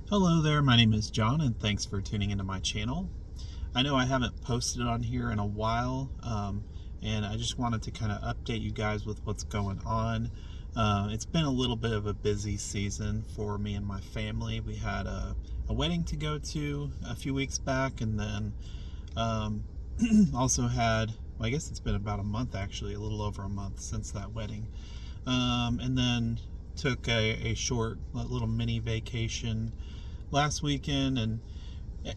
Hello there, my name is John, and thanks for tuning into my channel. I know I haven't posted on here in a while, and I just wanted to kind of update you guys with what's going on. It's been a little bit of a busy season for me and my family. We had a wedding to go to a few weeks back, and then um, also had, well, I guess it's been about a month actually, a little over a month since that wedding. And then took a short little mini vacation last weekend, and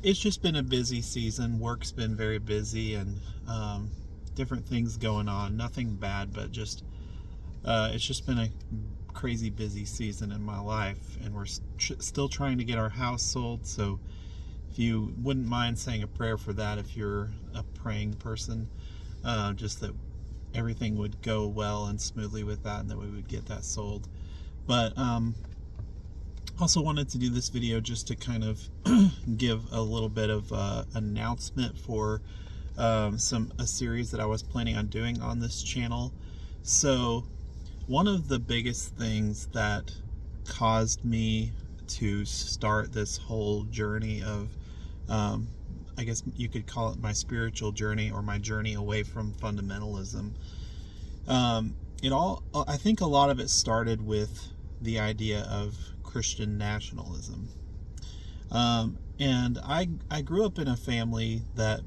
it's just been a busy season. Work's been very busy, and different things going on. Nothing bad, but just it's just been a crazy busy season in my life, and we're still trying to get our house sold. So if you wouldn't mind saying a prayer for that, if you're a praying person, just that everything would go well and smoothly with that, and that we would get that sold. But also wanted to do this video just to kind of give a little bit of announcement for a series that I was planning on doing on this channel. So one of the biggest things that caused me to start this whole journey of I guess you could call it my spiritual journey, or my journey away from fundamentalism. I think a lot of it started with the idea of Christian nationalism. And I grew up in a family that,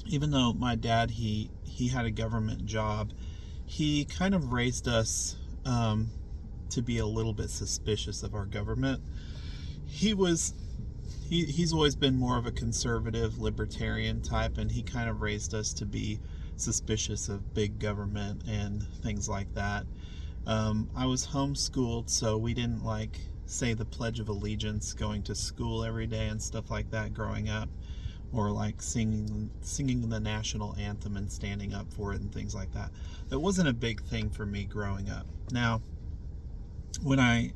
even though my dad, he had a government job, he kind of raised us to be a little bit suspicious of our government. He's always been more of a conservative libertarian type, and he kind of raised us to be suspicious of big government and things like that. I was homeschooled, so we didn't say the Pledge of Allegiance going to school every day and stuff like that growing up, or singing the national anthem and standing up for it and things like that. That wasn't a big thing for me growing up. Now, when I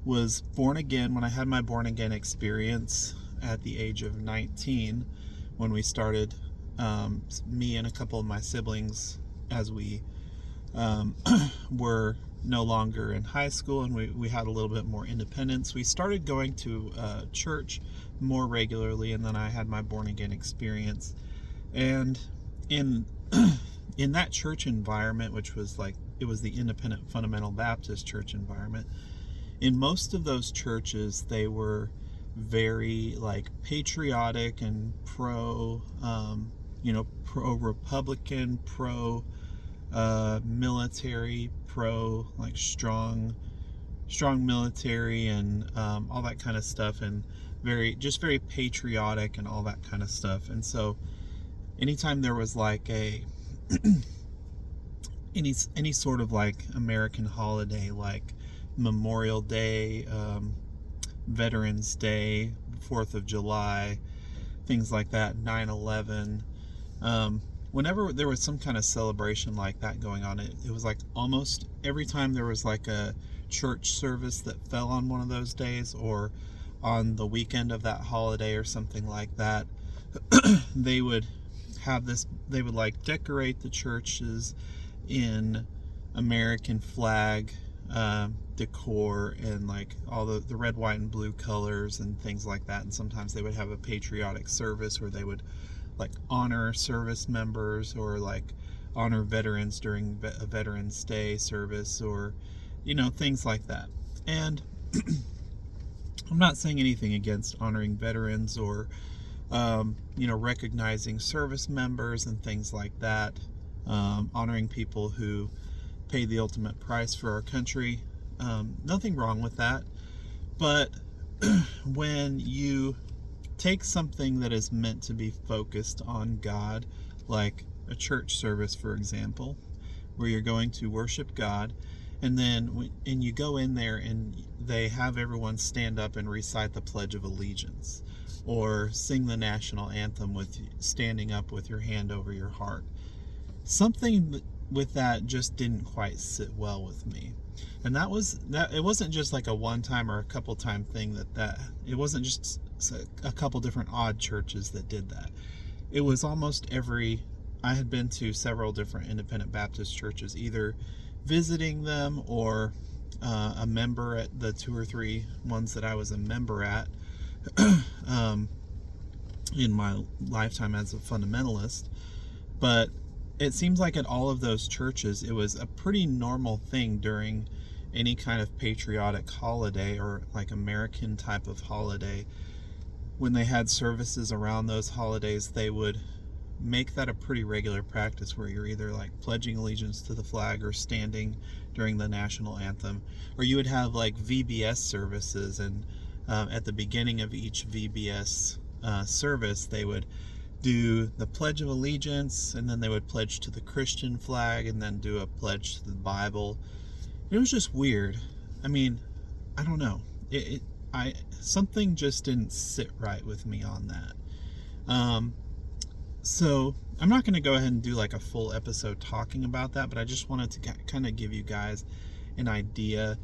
was born again, when I had my born again experience at the age of 19, when we started, me and a couple of my siblings, as we were no longer in high school, and we had a little bit more independence, we started going to church more regularly, and then I had my born again experience. And in in that church environment, which was it was the Independent Fundamental Baptist church environment, in most of those churches they were very patriotic and pro Republican, pro military, pro strong military, and all that kind of stuff, and very patriotic and all that kind of stuff. And so anytime there was a any sort of American holiday, like Memorial Day, Veterans Day, 4th of July, things like that, 9/11, whenever there was some kind of celebration like that going on, it was almost every time there was a church service that fell on one of those days, or on the weekend of that holiday or something like that, they would decorate the churches in American flag decor, and all the red, white, and blue colors and things like that. And sometimes they would have a patriotic service where they would honor service members, or honor veterans during a Veterans Day service, or things like that. And I'm not saying anything against honoring veterans, or recognizing service members and things like that, honoring people who paid the ultimate price for our country. Nothing wrong with that. But when you take something that is meant to be focused on God, like a church service, for example, where you're going to worship God, and you go in there and they have everyone stand up and recite the Pledge of Allegiance, or sing the national anthem with standing up with your hand over your heart. Something with that just didn't quite sit well with me. And that it wasn't just a one-time or a couple-time thing. It wasn't just a couple different odd churches that did that. It was almost I had been to several different Independent Baptist churches, either visiting them or a member at the 2 or 3 ones that I was a member at in my lifetime as a fundamentalist. But it seems like at all of those churches, it was a pretty normal thing during any kind of patriotic holiday or like American type of holiday. When they had services around those holidays, they would make that a pretty regular practice where you're either like pledging allegiance to the flag or standing during the national anthem, or you would have like VBS services, and at the beginning of each VBS service, they would do the Pledge of Allegiance, and then they would pledge to the Christian flag, and then do a pledge to the Bible. It was just weird. I mean, I don't know. Something just didn't sit right with me on that. So I'm not going to go ahead and do like a full episode talking about that, but I just wanted to kind of give you guys an idea.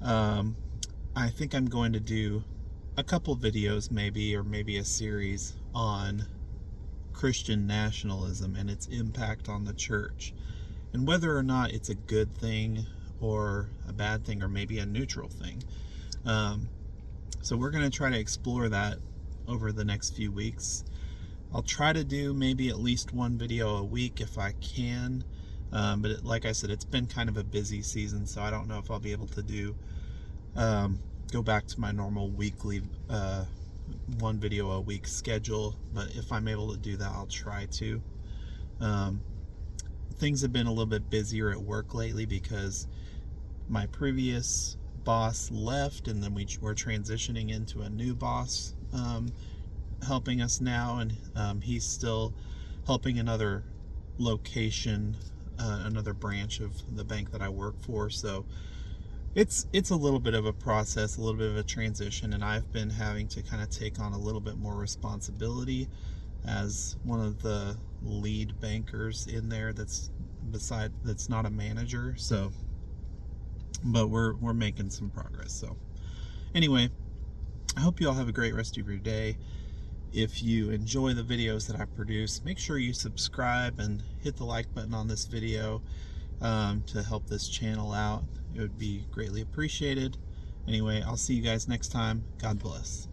I think I'm going to do a couple videos maybe, or maybe a series on Christian nationalism and its impact on the church, and whether or not it's a good thing or a bad thing, or maybe a neutral thing. So we're going to try to explore that over the next few weeks. I'll try to do maybe at least one video a week if I can, but like I said, it's been kind of a busy season, so I don't know if I'll be able to do go back to my normal weekly one video a week schedule, but if I'm able to do that, I'll try to. Things have been a little bit busier at work lately because my previous boss left, and then we're transitioning into a new boss helping us now, and he's still helping another location, another branch of the bank that I work for. So it's a little bit of a process, a little bit of a transition, and I've been having to kind of take on a little bit more responsibility as one of the lead bankers in there that's not a manager. So but we're making some progress. So anyway, I hope you all have a great rest of your day. If you enjoy the videos that I produce, make sure you subscribe and hit the like button on this video to help this channel out. It would be greatly appreciated. Anyway, I'll see you guys next time. God bless.